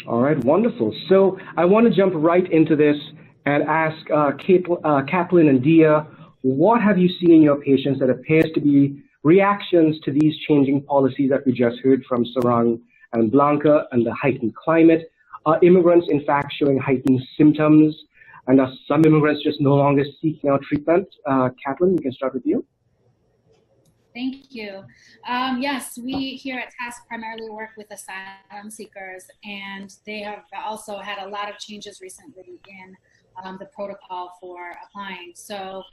All right, wonderful. So I want to jump right into this and ask Kaplan and Diya, what have you seen in your patients that appears to be reactions to these changing policies that we just heard from Sarang and Blanca and the heightened climate? Are immigrants, in fact, showing heightened symptoms? And are some immigrants just no longer seeking out treatment? Kaplan, we can start with you. Thank you. Yes, we here at TASK primarily work with asylum seekers, and they have also had a lot of changes recently in the protocol for applying. So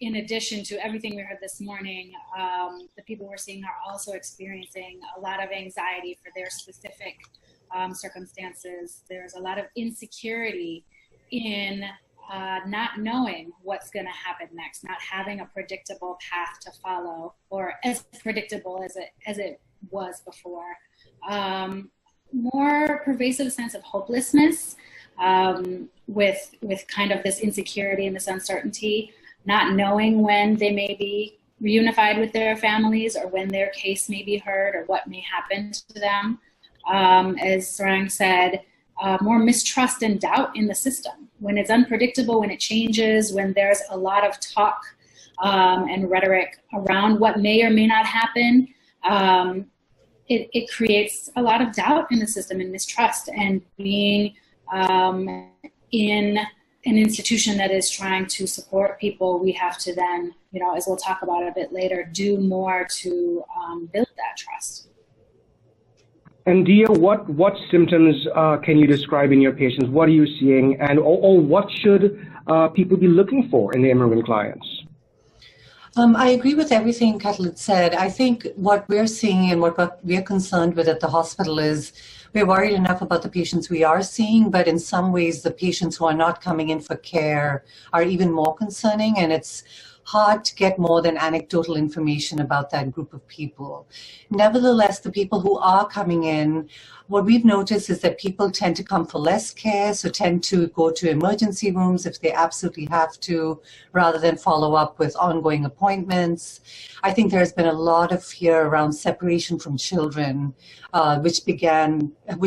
in addition to everything we heard this morning, the people we're seeing are also experiencing a lot of anxiety for their specific circumstances. There's a lot of insecurity in not knowing what's going to happen next, not having a predictable path to follow, or as predictable as it was before. More pervasive sense of hopelessness with kind of this insecurity and this uncertainty, not knowing when they may be reunified with their families or when their case may be heard or what may happen to them. As Sarang said, more mistrust and doubt in the system. When it's unpredictable, when it changes, when there's a lot of talk and rhetoric around what may or may not happen, it creates a lot of doubt in the system and mistrust. And being in an institution that is trying to support people, we have to then, you know, as we'll talk about a bit later, do more to build that trust. And Diya, what symptoms can you describe in your patients? What are you seeing, and or what should people be looking for in the immigrant clients? I agree with everything Kathleen said. I think what we're seeing and what we're concerned with at the hospital is we're worried enough about the patients we are seeing, but in some ways the patients who are not coming in for care are even more concerning, and it's hard to get more than anecdotal information about that group of people. Nevertheless, the people who are coming in, what we've noticed is that people tend to come for less care, so tend to go to emergency rooms if they absolutely have to, rather than follow up with ongoing appointments. I think there's been a lot of fear around separation from children, which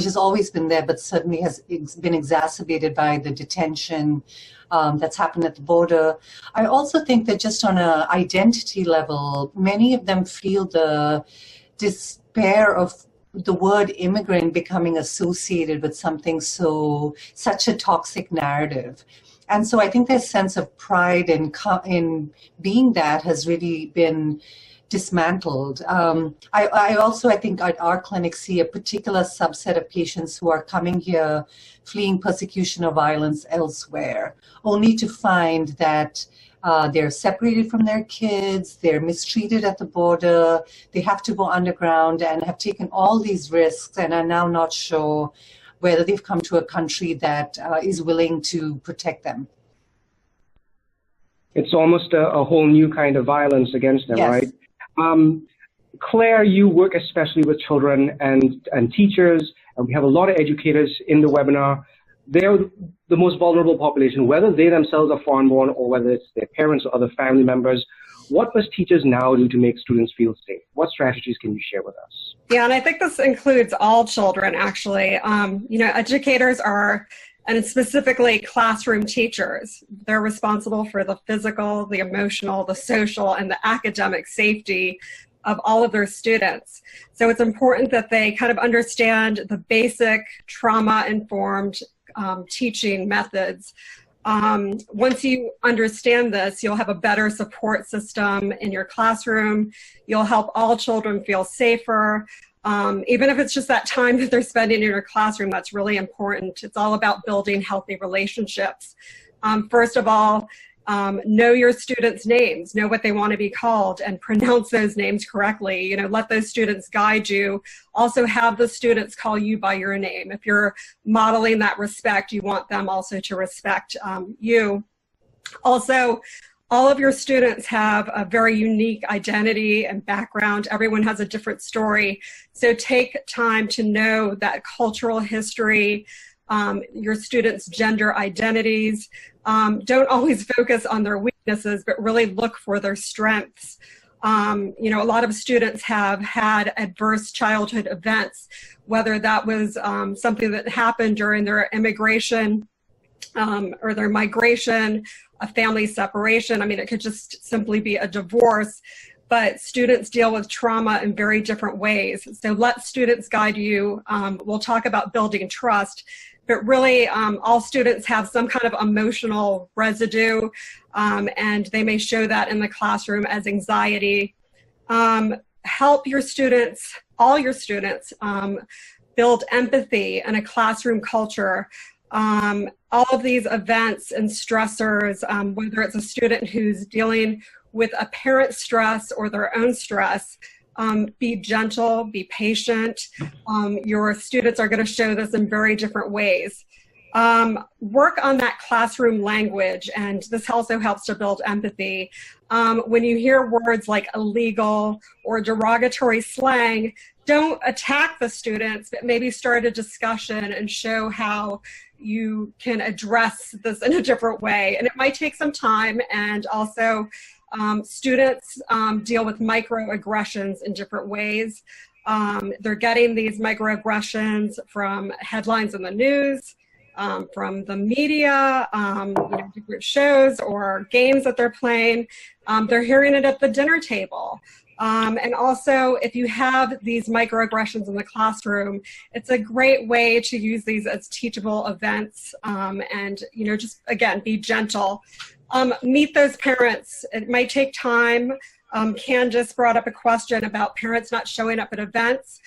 has always been there, but certainly has been exacerbated by the detention that's happened at the border. I also think that just on an identity level, many of them feel the despair of the word immigrant becoming associated with something such a toxic narrative. And so I think their sense of pride in being that has really been dismantled. I also, I think at our clinic, see a particular subset of patients who are coming here fleeing persecution or violence elsewhere, only to find that they're separated from their kids, they're mistreated at the border, they have to go underground and have taken all these risks and are now not sure whether they've come to a country that is willing to protect them. It's almost a whole new kind of violence against them, yes. Right? Claire, you work especially with children and teachers, and we have a lot of educators in the webinar. They're the most vulnerable population, whether they themselves are foreign-born or whether it's their parents or other family members. What must teachers now do to make students feel safe? What strategies can you share with us? Yeah, and I think this includes all children, actually. You know, educators are, and specifically classroom teachers, they're responsible for the physical, the emotional, the social, and the academic safety of all of their students. So it's important that they kind of understand the basic trauma-informed teaching methods. Once you understand this, you'll have a better support system in your classroom. You'll help all children feel safer. Even if it's just that time that they're spending in your classroom, that's really important. It's all about building healthy relationships. First of all, know your students' names, know what they want to be called, and pronounce those names correctly. You know, let those students guide you. Also have the students call you by your name. If you're modeling that respect, you want them also to respect you. Also, all of your students have a very unique identity and background. Everyone has a different story. So take time to know that cultural history, your students' gender identities. Don't always focus on their weaknesses, but really look for their strengths. You know, a lot of students have had adverse childhood events, whether that was something that happened during their immigration or their migration, a family separation. I mean, it could just simply be a divorce, but students deal with trauma in very different ways. So let students guide you. We'll talk about building trust, but really all students have some kind of emotional residue, and they may show that in the classroom as anxiety. Help your students, all your students, build empathy in a classroom culture. All of these events and stressors, whether it's a student who's dealing with a parent stress or their own stress, be gentle, be patient. Your students are going to show this in very different ways. Work on that classroom language, and this also helps to build empathy. When you hear words like illegal or derogatory slang, don't attack the students, but maybe start a discussion and show how you can address this in a different way. And it might take some time, and also students deal with microaggressions in different ways. They're getting these microaggressions from headlines in the news, from the media, you know, different shows or games that they're playing. They're hearing it at the dinner table. And also, if you have these microaggressions in the classroom, it's a great way to use these as teachable events, and, you know, just, again, be gentle. Meet those parents. It might take time. Candace brought up a question about parents not showing up at events.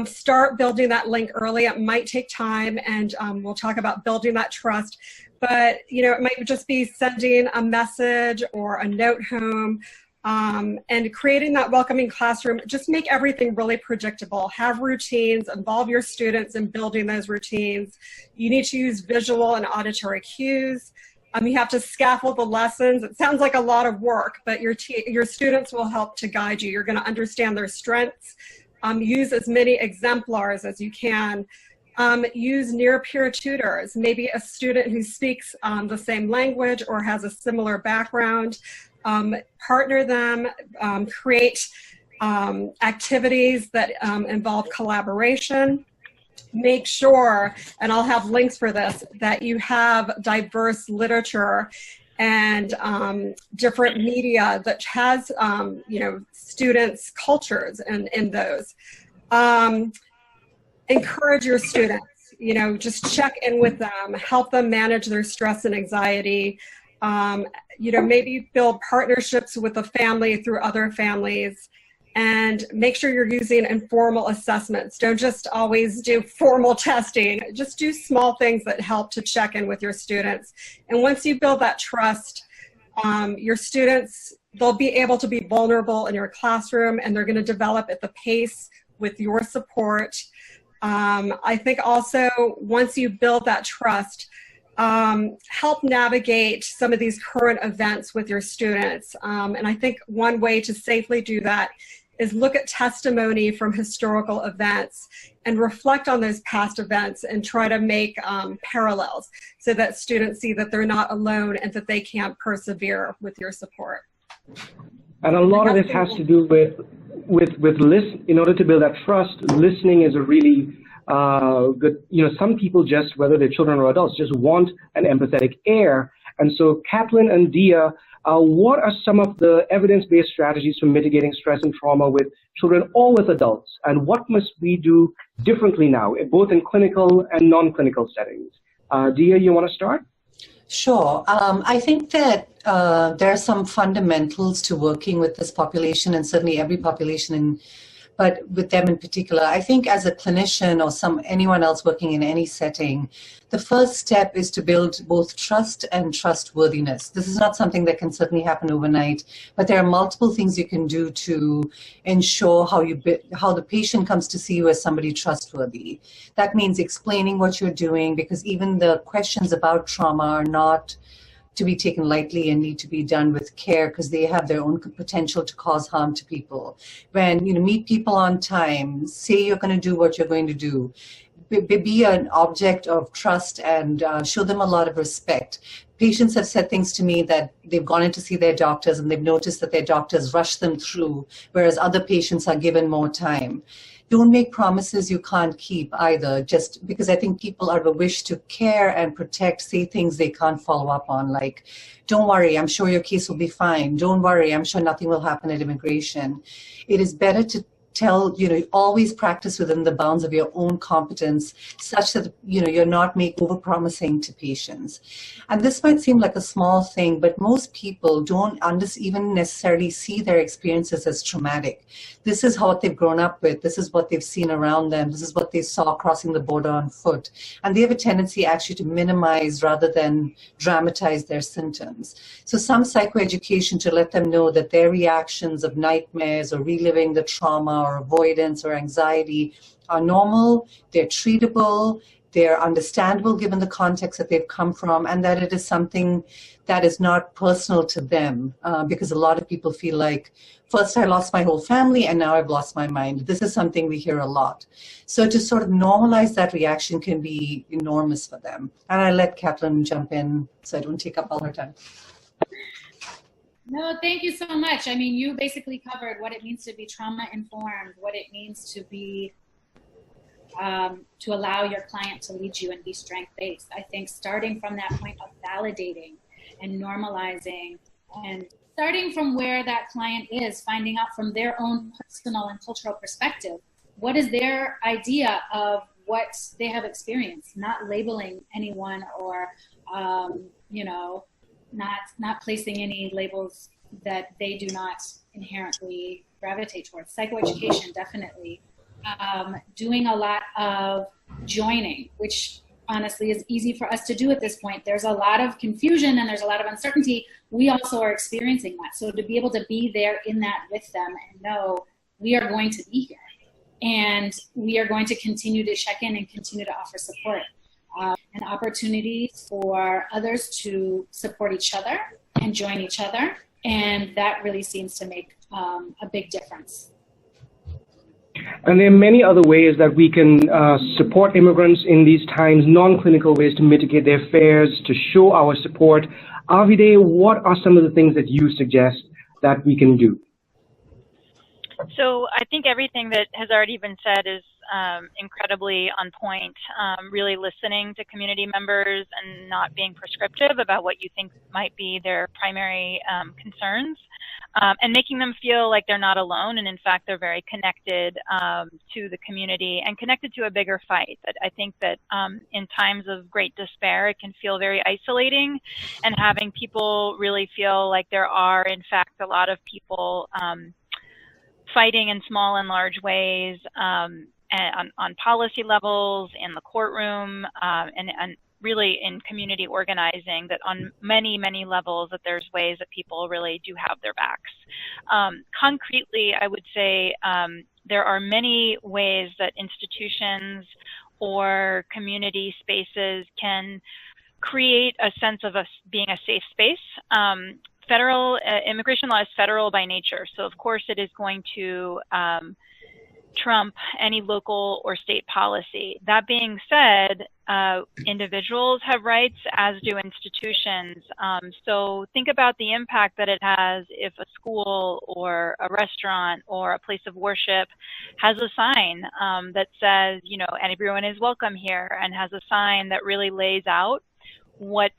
Start building that link early. It might take time, and we'll talk about building that trust. But, you know, it might just be sending a message or a note home, and creating that welcoming classroom. Just make everything really predictable. Have routines, involve your students in building those routines. You need to use visual and auditory cues. You have to scaffold the lessons. It sounds like a lot of work, but your students will help to guide you. You're going to understand their strengths. Use as many exemplars as you can. Use near-peer tutors, maybe a student who speaks the same language or has a similar background. Partner them, create activities that involve collaboration. Make sure, and I'll have links for this, that you have diverse literature and different media that has, you know, students' cultures in those. Encourage your students, you know, just check in with them, help them manage their stress and anxiety. You know, maybe build partnerships with a family through other families, and make sure you're using informal assessments. Don't just always do formal testing. Just do small things that help to check in with your students. And once you build that trust, your students, they'll be able to be vulnerable in your classroom, and they're going to develop at the pace with your support. I think also, once you build that trust, help navigate some of these current events with your students. And I think one way to safely do that is look at testimony from historical events and reflect on those past events and try to make parallels so that students see that they're not alone and that they can persevere with your support. And a lot of this has to do with listen. In order to build that trust, listening is a really good, you know, some people just, whether they're children or adults, just want an empathetic air. And so Kaplan and Diya, what are some of the evidence-based strategies for mitigating stress and trauma with children or with adults? And what must we do differently now, both in clinical and non-clinical settings? Diya, you want to start? Sure. I think that there are some fundamentals to working with this population, and certainly every population, but with them in particular. I think as a clinician or anyone else working in any setting, the first step is to build both trust and trustworthiness. This is not something that can certainly happen overnight, but there are multiple things you can do to ensure how the patient comes to see you as somebody trustworthy. That means explaining what you're doing, because even the questions about trauma are not to be taken lightly and need to be done with care, because they have their own potential to cause harm to people. When you meet people on time, say you're going to do what you're going to do, be an object of trust and show them a lot of respect. Patients have said things to me that they've gone in to see their doctors and they've noticed that their doctors rush them through, whereas other patients are given more time. Don't make promises you can't keep either, just because I think people out of a wish to care and protect say things they can't follow up on, like, don't worry, I'm sure your case will be fine. Don't worry, I'm sure nothing will happen at immigration. It is better to tell, always practice within the bounds of your own competence such that, you're not over-promising to patients. And this might seem like a small thing, but most people don't even necessarily see their experiences as traumatic. This is what they've grown up with. This is what they've seen around them. This is what they saw crossing the border on foot. And they have a tendency actually to minimize rather than dramatize their symptoms. So some psychoeducation to let them know that their reactions of nightmares or reliving the trauma or avoidance or anxiety are normal, they're treatable, they're understandable given the context that they've come from, and that it is something that is not personal to them, because a lot of people feel like, first I lost my whole family and now I've lost my mind. This is something we hear a lot. So to sort of normalize that reaction can be enormous for them. And I let Kathleen jump in so I don't take up all her time. No, thank you so much. I mean, you basically covered what it means to be trauma-informed, what it means to be, to allow your client to lead you and be strength-based. I think starting from that point of validating and normalizing and starting from where that client is, finding out from their own personal and cultural perspective, what is their idea of what they have experienced, not labeling anyone or, not placing any labels that they do not inherently gravitate towards. Psychoeducation, definitely. Doing a lot of joining, which honestly is easy for us to do at this point. There's a lot of confusion and there's a lot of uncertainty. We also are experiencing that. So to be able to be there in that with them and know we are going to be here and we are going to continue to check in and continue to offer support. An opportunity for others to support each other and join each other. And that really seems to make a big difference. And there are many other ways that we can support immigrants in these times, non-clinical ways to mitigate their fears, to show our support. Avideh, what are some of the things that you suggest that we can do? So I think everything that has already been said is incredibly on point. Really listening to community members and not being prescriptive about what you think might be their primary concerns, and making them feel like they're not alone, and in fact they're very connected to the community and connected to a bigger fight. That I think that in times of great despair, it can feel very isolating, and having people really feel like there are in fact a lot of people fighting in small and large ways, and on policy levels, in the courtroom, and really in community organizing, that on many, many levels that there's ways that people really do have their backs. Concretely, I would say there are many ways that institutions or community spaces can create a sense of us being a safe space. Federal immigration law is federal by nature, so of course it is going to trump any local or state policy. That being said, individuals have rights, as do institutions. So think about the impact that it has if a school or a restaurant or a place of worship has a sign that says, everyone is welcome here, and has a sign that really lays out what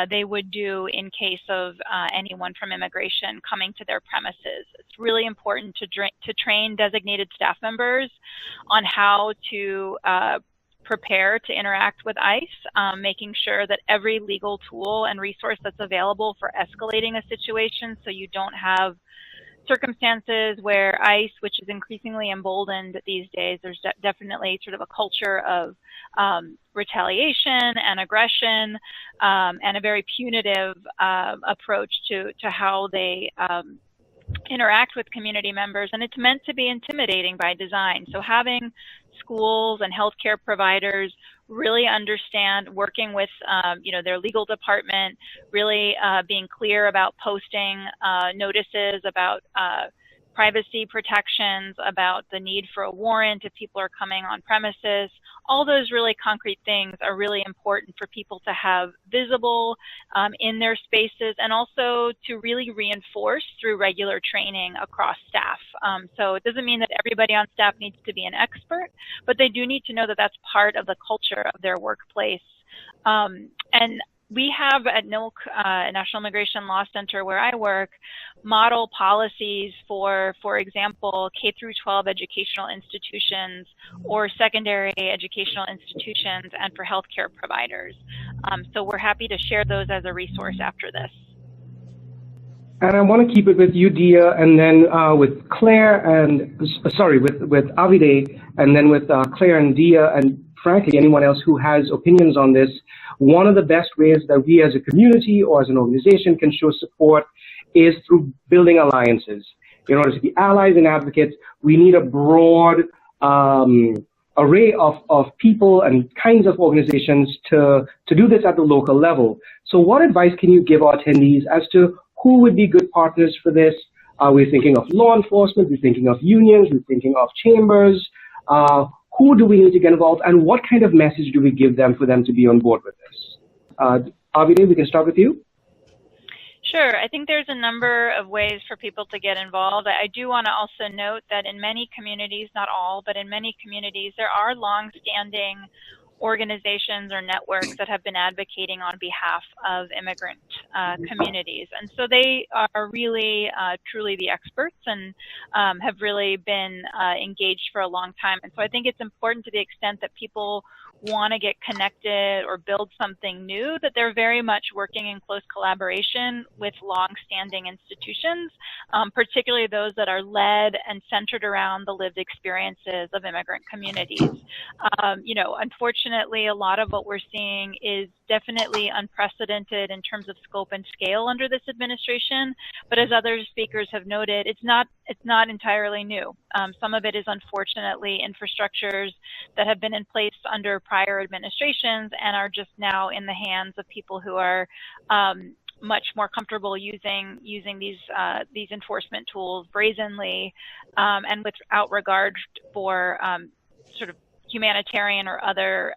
they would do in case of anyone from immigration coming to their premises. It's really important to train designated staff members on how to prepare to interact with ICE, making sure that every legal tool and resource that's available for escalating a situation, so you don't have circumstances where ICE, which is increasingly emboldened these days, there's definitely sort of a culture of retaliation and aggression, and a very punitive approach to how they interact with community members, and it's meant to be intimidating by design. So having schools and healthcare providers really understand, working with their legal department, really being clear about posting notices about privacy protections, about the need for a warrant if people are coming on premises. All those really concrete things are really important for people to have visible in their spaces, and also to really reinforce through regular training across staff. So it doesn't mean that everybody on staff needs to be an expert, but they do need to know that that's part of the culture of their workplace. And we have at NILC, National Immigration Law Center, where I work, model policies for example, K through 12 educational institutions or secondary educational institutions, and for healthcare providers. So we're happy to share those as a resource after this. And I want to keep it with you, Diya, and then with Claire and, with Avideh, and then with Claire and Diya, and frankly, anyone else who has opinions on this. One of the best ways that we as a community or as an organization can show support is through building alliances. In order to be allies and advocates, we need a broad array of people and kinds of organizations to do this at the local level. So what advice can you give our attendees as to who would be good partners for this? We're thinking of law enforcement, we're thinking of unions, we're thinking of chambers. Who do we need to get involved, and what kind of message do we give them for them to be on board with this? Avideh, we can start with you. Sure. I think there's a number of ways for people to get involved. I do want to also note that in many communities, not all, but in many communities, there are long-standing organizations or networks that have been advocating on behalf of immigrant communities. And so they are really, truly the experts, and have really been engaged for a long time. And so I think it's important, to the extent that people want to get connected or build something new, that they're very much working in close collaboration with long-standing institutions, particularly those that are led and centered around the lived experiences of immigrant communities. You know, unfortunately, a lot of what we're seeing is definitely unprecedented in terms of scope and scale under this administration, but as other speakers have noted, it's not entirely new. Some of it is unfortunately infrastructures that have been in place under prior administrations and are just now in the hands of people who are much more comfortable using these enforcement tools brazenly, and without regard for sort of humanitarian or other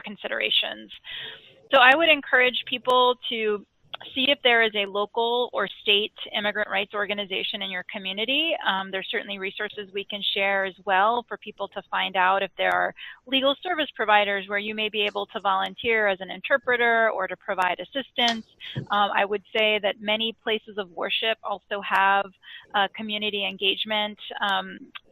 considerations. So I would encourage people to see if there is a local or state immigrant rights organization in your community. There's certainly resources we can share as well for people to find out if there are legal service providers where you may be able to volunteer as an interpreter or to provide assistance. I would say that many places of worship also have community engagement.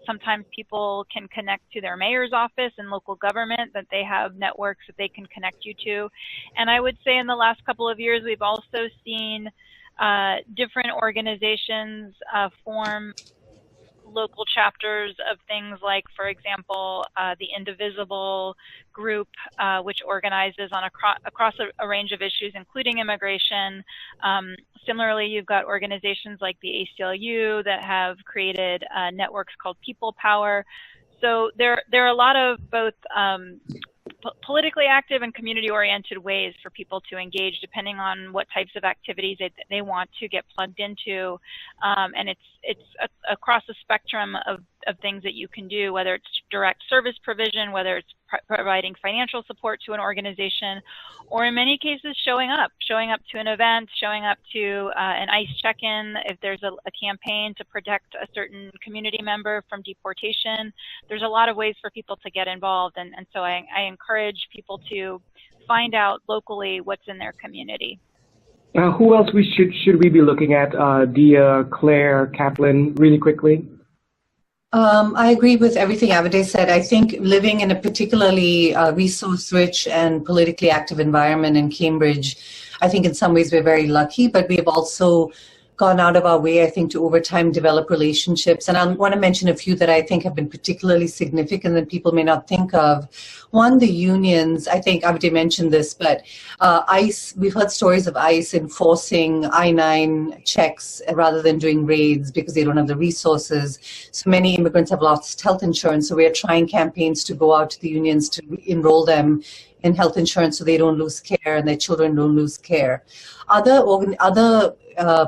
Sometimes people can connect to their mayor's office and local government, that they have networks that they can connect you to. And I would say in the last couple of years, we've also seen different organizations form local chapters of things like, for example, the Indivisible group, which organizes on across a range of issues, including immigration. Similarly, you've got organizations like the ACLU that have created networks called People Power. So there are a lot of both politically active and community-oriented ways for people to engage, depending on what types of activities they want to get plugged into. And it's across a spectrum of things that you can do, whether it's direct service provision, whether it's providing financial support to an organization, or in many cases showing up to an event, showing up to an ICE check-in if there's a campaign to protect a certain community member from deportation. There's a lot of ways for people to get involved, and so I encourage people to find out locally what's in their community. Who else should we be looking at? Diya, Claire, Kaplan, really quickly. I agree with everything Avideh said. I think living in a particularly resource-rich and politically active environment in Cambridge, I think in some ways we're very lucky, but we've also gone out of our way, I think, to over time develop relationships. And I want to mention a few that I think have been particularly significant that people may not think of. One, the unions. I think Avideh mentioned this, but ICE, we've heard stories of ICE enforcing I-9 checks rather than doing raids because they don't have the resources. So many immigrants have lost health insurance. So we are trying campaigns to go out to the unions to enroll them in health insurance so they don't lose care and their children don't lose care. Other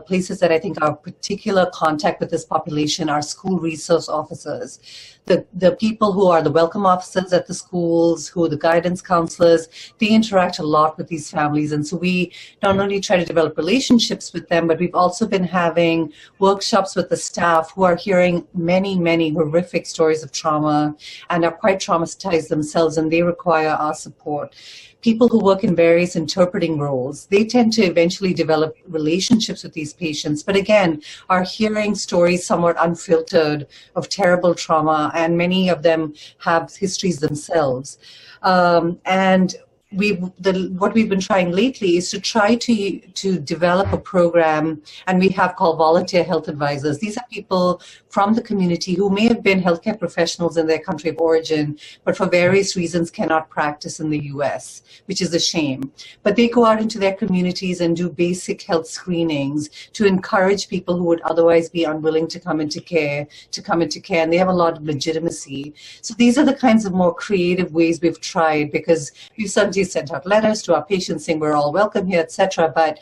places that I think are particular contact with this population are school resource officers. The people who are the welcome officers at the schools, who are the guidance counselors, they interact a lot with these families. And so we not only try to develop relationships with them, but we've also been having workshops with the staff who are hearing many, many horrific stories of trauma and are quite traumatized themselves, and they require our support. People who work in various interpreting roles, they tend to eventually develop relationships with these patients, but again, are hearing stories somewhat unfiltered of terrible trauma, and many of them have histories themselves. And what we've been trying lately is to try to develop a program, and we have called volunteer health advisors. These are people from the community who may have been healthcare professionals in their country of origin, but for various reasons cannot practice in the US, which is a shame. But they go out into their communities and do basic health screenings to encourage people who would otherwise be unwilling to come into care, and they have a lot of legitimacy. So these are the kinds of more creative ways we've tried, because we've certainly sent out letters to our patients saying we're all welcome here, etc. But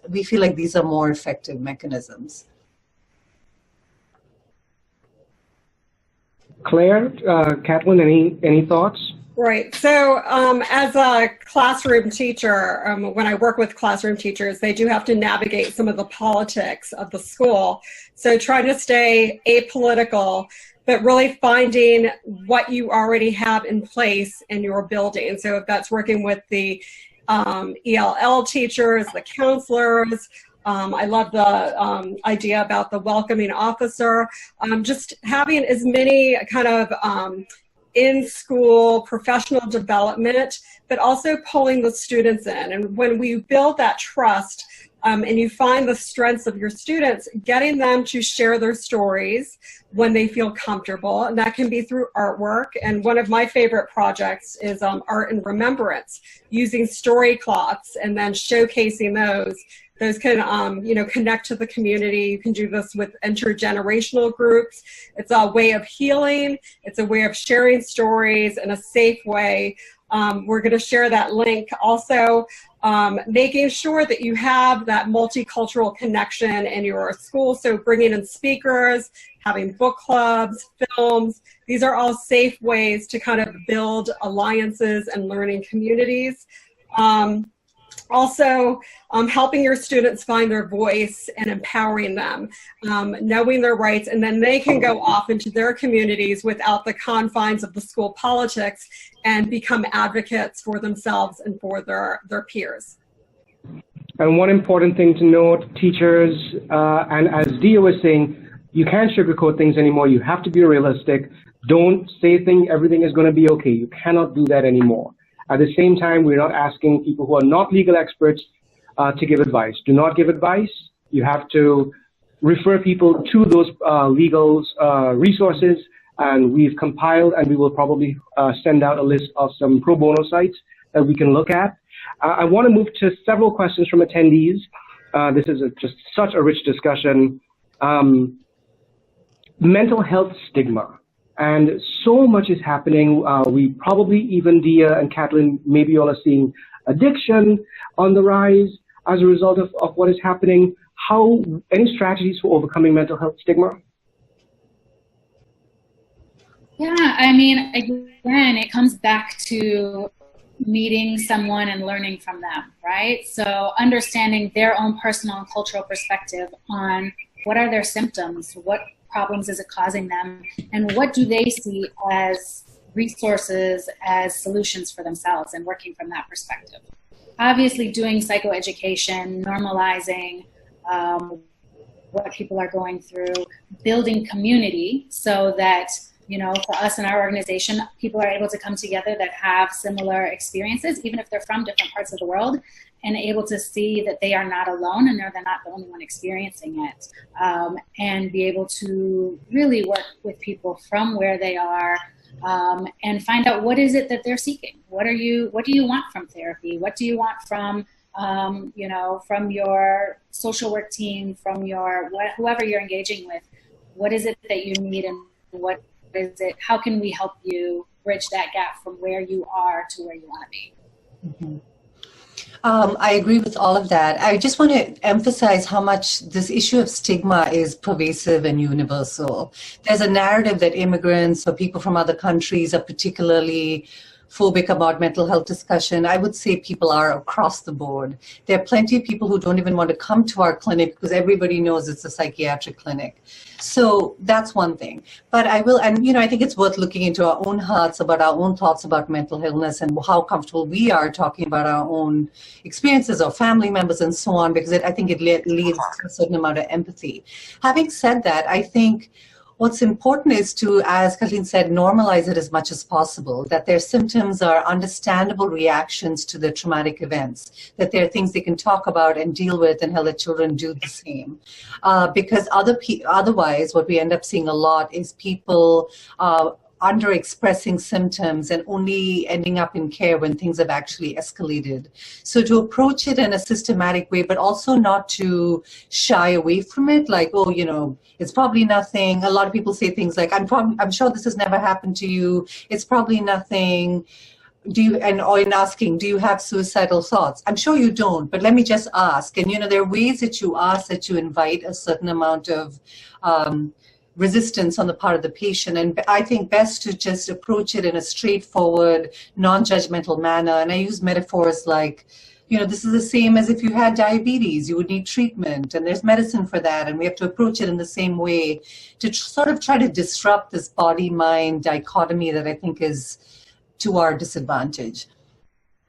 we feel like these are more effective mechanisms. Claire, Kathleen, any thoughts? Right. So as a classroom teacher, when I work with classroom teachers, they do have to navigate some of the politics of the school. So trying to stay apolitical, but really finding what you already have in place in your building. So if that's working with the ELL teachers, the counselors, I love the idea about the welcoming officer, just having as many kind of in-school professional development, but also pulling the students in. And when we build that trust, and you find the strengths of your students, getting them to share their stories when they feel comfortable, and that can be through artwork. And one of my favorite projects is art and remembrance, using story cloths and then showcasing those. Those can, connect to the community. You can do this with intergenerational groups. It's a way of healing. It's a way of sharing stories in a safe way. We're going to share that link. Also, making sure that you have that multicultural connection in your school. So bringing in speakers, having book clubs, films. These are all safe ways to kind of build alliances and learning communities. Also, helping your students find their voice and empowering them, knowing their rights, and then they can go off into their communities without the confines of the school politics and become advocates for themselves and for their peers. And one important thing to note, teachers, and as Diya was saying, you can't sugarcoat things anymore. You have to be realistic. Don't say everything is going to be okay. You cannot do that anymore. At the same time, we're not asking people who are not legal experts to give advice. Do not give advice. You have to refer people to those legal resources, and we've compiled, and we will probably send out a list of some pro bono sites that we can look at. I want to move to several questions from attendees. This is just such a rich discussion. Mental health stigma. And so much is happening. We probably, even Diya and Kathleen, maybe all are seeing addiction on the rise as a result of what is happening. Any strategies for overcoming mental health stigma? Yeah, I mean, again, it comes back to meeting someone and learning from them, right? So understanding their own personal and cultural perspective on what are their symptoms, what problems is it causing them, and what do they see as resources, as solutions for themselves, and working from that perspective. Obviously doing psychoeducation, normalizing what people are going through, building community so that, for us in our organization, people are able to come together that have similar experiences, even if they're from different parts of the world, and able to see that they are not alone and they're not the only one experiencing it, and be able to really work with people from where they are, and find out what is it that they're seeking. What do you want from therapy? What do you want from from your social work team, from whoever you're engaging with? What is it that you need, and what is it? How can we help you bridge that gap from where you are to where you want to be? Mm-hmm. I agree with all of that. I just want to emphasize how much this issue of stigma is pervasive and universal. There's a narrative that immigrants or people from other countries are particularly phobic about mental health discussion. I would say people are across the board. There are plenty of people who don't even want to come to our clinic because everybody knows it's a psychiatric clinic. So that's one thing. But I will, and I think it's worth looking into our own hearts about our own thoughts about mental illness and how comfortable we are talking about our own experiences or family members and so on, because I think it leads to a certain amount of empathy. Having said that, I think what's important is to, as Kathleen said, normalize it as much as possible, that their symptoms are understandable reactions to the traumatic events, that there are things they can talk about and deal with and help their children do the same. Because otherwise, what we end up seeing a lot is people under-expressing symptoms and only ending up in care when things have actually escalated. So to approach it in a systematic way, but also not to shy away from it, like, oh, it's probably nothing. A lot of people say things like, I'm sure this has never happened to you. It's probably nothing. Or in asking, do you have suicidal thoughts? I'm sure you don't, but let me just ask. And, there are ways that you ask that you invite a certain amount of resistance on the part of the patient. And I think best to just approach it in a straightforward, non-judgmental manner. And I use metaphors like, this is the same as if you had diabetes, you would need treatment, and there's medicine for that. And we have to approach it in the same way to sort of try to disrupt this body-mind dichotomy that I think is to our disadvantage.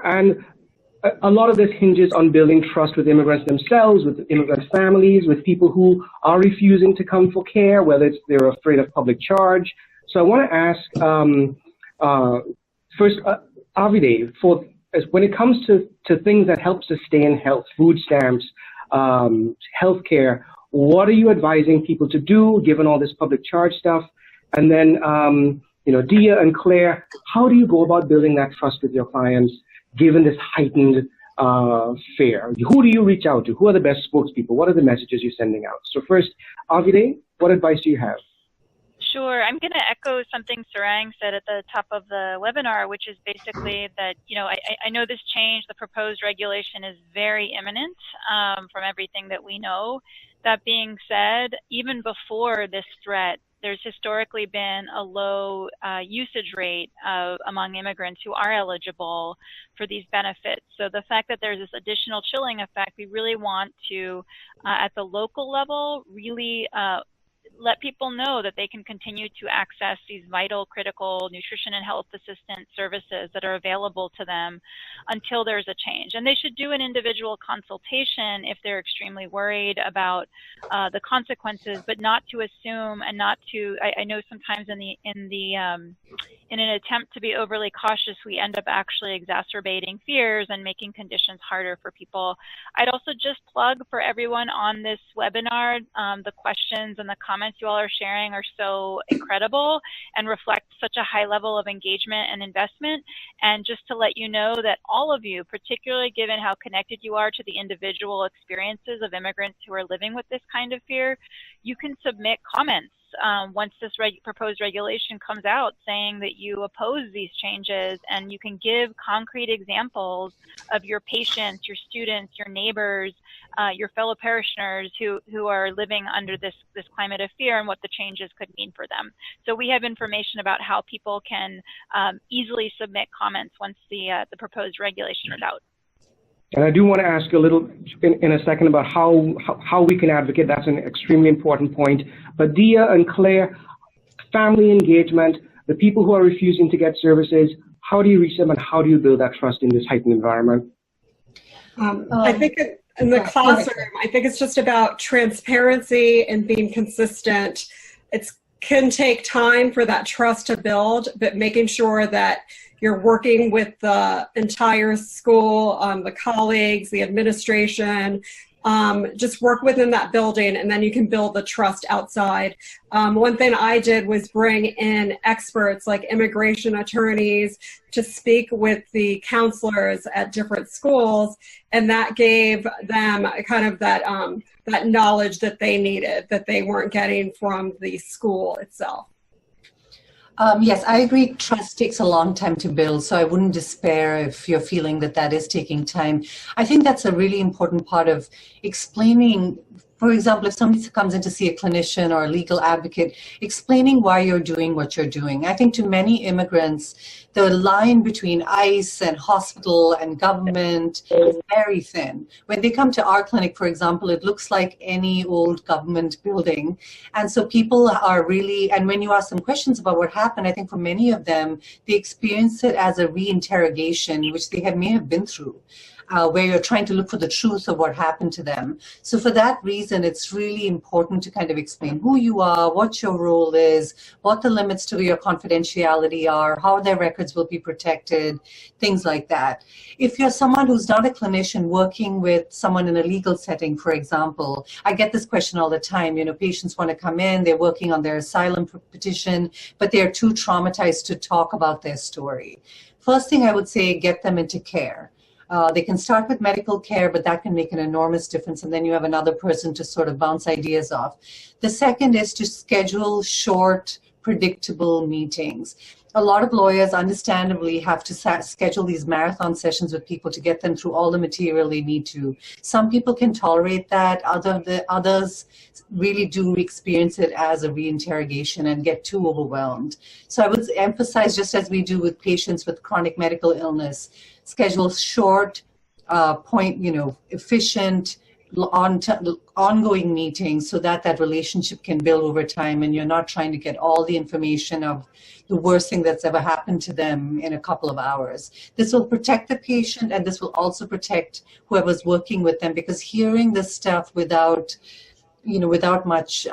And a lot of this hinges on building trust with immigrants themselves, with immigrant families, with people who are refusing to come for care, whether they're afraid of public charge. So I want to ask first, Avideh, when it comes to things that help sustain health, food stamps, healthcare, what are you advising people to do given all this public charge stuff? And then, Diya and Claire, how do you go about building that trust with your clients given this heightened fear? Who do you reach out to? Who are the best spokespeople? What are the messages you're sending out? So first, Avideh, what advice do you have? Sure. I'm going to echo something Sarang said at the top of the webinar, which is basically that, I know this change, the proposed regulation is very imminent from everything that we know. That being said, even before this threat, there's historically been a low usage rate among immigrants who are eligible for these benefits. So the fact that there's this additional chilling effect, we really want to, at the local level, really let people know that they can continue to access these vital, critical nutrition and health assistance services that are available to them until there's a change. And they should do an individual consultation if they're extremely worried about the consequences, but not to assume and not to. I know sometimes in an attempt to be overly cautious, we end up actually exacerbating fears and making conditions harder for people. I'd also just plug for everyone on this webinar, the questions and the comments you all are sharing are so incredible and reflect such a high level of engagement and investment. And just to let you know that all of you, particularly given how connected you are to the individual experiences of immigrants who are living with this kind of fear, you can submit comments once this proposed regulation comes out saying that you oppose these changes, and you can give concrete examples of your patients, your students, your neighbors, your fellow parishioners who are living under this climate of fear and what the changes could mean for them. So we have information about how people can easily submit comments once the proposed regulation is out. And I do want to ask a little in a second about how we can advocate. That's an extremely important point. But Diya and Claire, family engagement, the people who are refusing to get services, how do you reach them and how do you build that trust in this heightened environment? I think in the classroom, I think it's just about transparency and being consistent. It can take time for that trust to build, but making sure that you're working with the entire school, the colleagues, the administration, just work within that building, and then you can build the trust outside. One thing I did was bring in experts like immigration attorneys to speak with the counselors at different schools, and that gave them kind of that knowledge that they needed, that they weren't getting from the school itself. Yes, I agree. Trust takes a long time to build, so I wouldn't despair if you're feeling that that is taking time. I think that's a really important part of explaining. For example, if somebody comes in to see a clinician or a legal advocate, explaining why you're doing what you're doing. I think to many immigrants, the line between ICE and hospital and government is very thin. When they come to our clinic, for example, it looks like any old government building. And so people are really, and when you ask them questions about what happened, I think for many of them, they experience it as a reinterrogation, which they may have been through. Where you're trying to look for the truth of what happened to them. So for that reason, it's really important to kind of explain who you are, what your role is, what the limits to your confidentiality are, how their records will be protected, things like that. If you're someone who's not a clinician working with someone in a legal setting, for example, I get this question all the time. You know, patients want to come in, they're working on their asylum petition, but they're too traumatized to talk about their story. First thing I would say, get them into care. They can start with medical care, but that can make an enormous difference, and then you have another person to sort of bounce ideas off. The second is to schedule short, predictable meetings. A lot of lawyers, understandably, have to schedule these marathon sessions with people to get them through all the material they need to. Some people can tolerate that. Others really do experience it as a reinterrogation and get too overwhelmed. So I would emphasize, just as we do with patients with chronic medical illness, schedule short, efficient, ongoing meetings so that that relationship can build over time and you're not trying to get all the information of the worst thing that's ever happened to them in a couple of hours. This will protect the patient, and this will also protect whoever's working with them, because hearing this stuff without much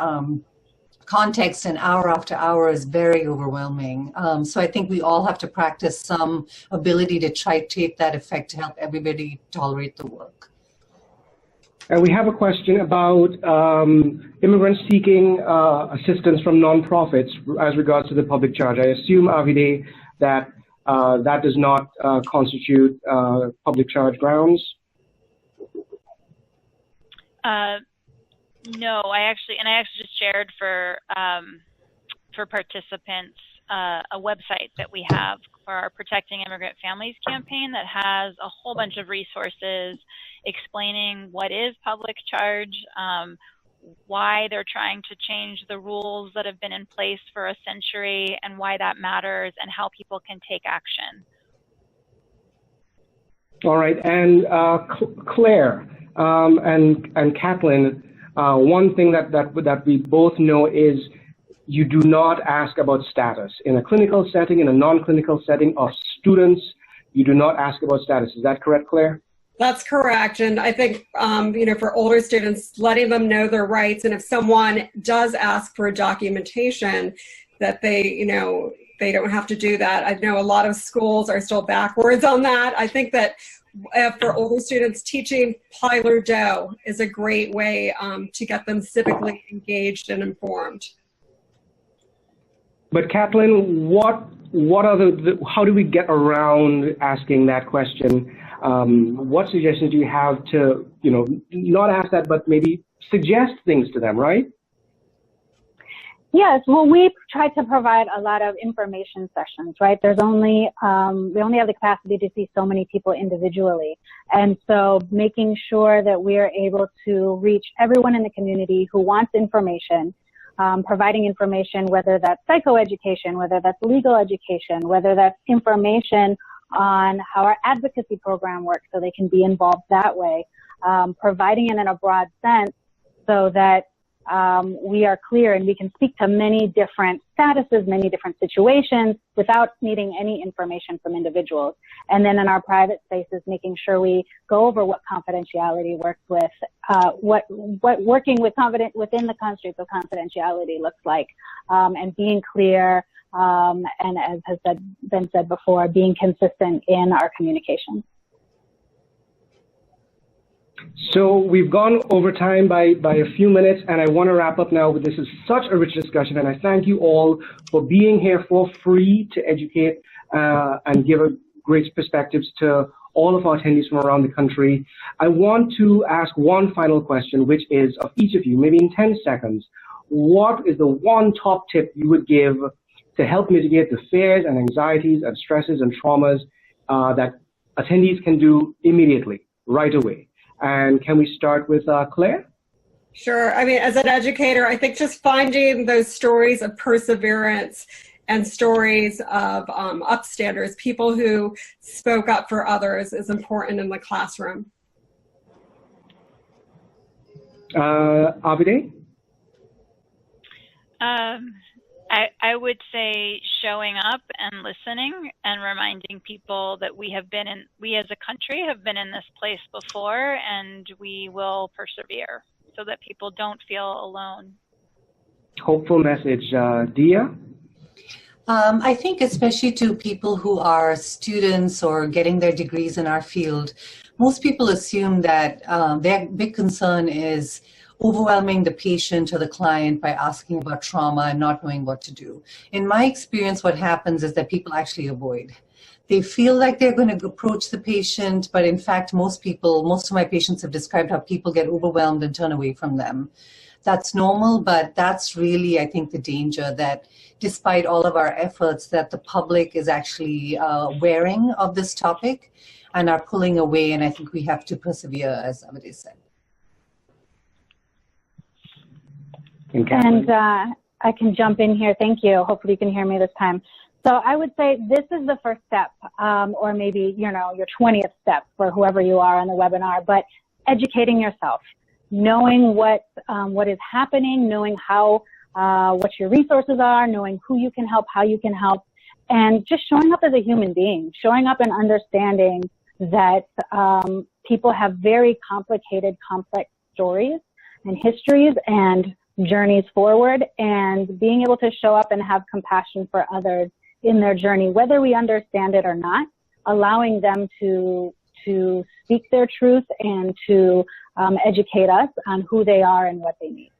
context and hour after hour is very overwhelming. So I think we all have to practice some ability to titrate that effect to help everybody tolerate the work. And we have a question about immigrants seeking assistance from nonprofits as regards to the public charge. I assume, Avideh, that that does not constitute public charge grounds? No, I actually just shared for participants a website that we have for our Protecting Immigrant Families campaign that has a whole bunch of resources explaining what is public charge, why they're trying to change the rules that have been in place for a century and why that matters, and how people can take action. All right, and Claire and Kathleen, one thing that we both know is you do not ask about status. In a clinical setting, in a non-clinical setting of students, you do not ask about status. Is that correct, Claire? That's correct. And I think, for older students, letting them know their rights. And if someone does ask for documentation, that they don't have to do that. I know a lot of schools are still backwards on that. I think that for older students, teaching Pilar Doe is a great way to get them civically engaged and informed. But Kathleen, how do we get around asking that question? What suggestions do you have to, not ask that, but maybe suggest things to them, right? Yes, well, we try to provide a lot of information sessions, right? We only have the capacity to see so many people individually. And so making sure that we are able to reach everyone in the community who wants information, providing information, whether that's psychoeducation, whether that's legal education, whether that's information on how our advocacy program works so they can be involved that way, providing it in a broad sense so that we are clear and we can speak to many different statuses, many different situations without needing any information from individuals. And then in our private spaces, making sure we go over what confidentiality works with, what working with within the constraints of confidentiality looks like, and being clear, and as has been said before, being consistent in our communication. So we've gone over time by a few minutes, and I want to wrap up now. This is such a rich discussion, and I thank you all for being here for free to educate and give great perspectives to all of our attendees from around the country. I want to ask one final question, which is of each of you, maybe in 10 seconds, what is the one top tip you would give to help mitigate the fears and anxieties and stresses and traumas that attendees can do immediately, right away? And can we start with Claire? Sure. I mean, as an educator, I think just finding those stories of perseverance and stories of upstanders, people who spoke up for others, is important in the classroom. Avideh? I would say showing up and listening and reminding people that we as a country have been in this place before, and we will persevere so that people don't feel alone. Hopeful message. Diya? I think especially to people who are students or getting their degrees in our field, most people assume that their big concern is overwhelming the patient or the client by asking about trauma and not knowing what to do. In my experience, what happens is that people actually avoid. They feel like they're going to approach the patient, but in fact, most of my patients have described how people get overwhelmed and turn away from them. That's normal, but that's really, I think, the danger, that despite all of our efforts, that the public is actually wary of this topic and are pulling away, and I think we have to persevere, as Avideh said. And I can jump in here. Thank you. Hopefully you can hear me this time. So I would say this is the first step, or maybe, your 20th step for whoever you are on the webinar, but educating yourself, knowing what is happening, knowing what your resources are, knowing who you can help, how you can help, and just showing up as a human being, showing up and understanding that people have very complicated, complex stories and histories and journeys forward, and being able to show up and have compassion for others in their journey, whether we understand it or not, allowing them to speak their truth and to educate us on who they are and what they need.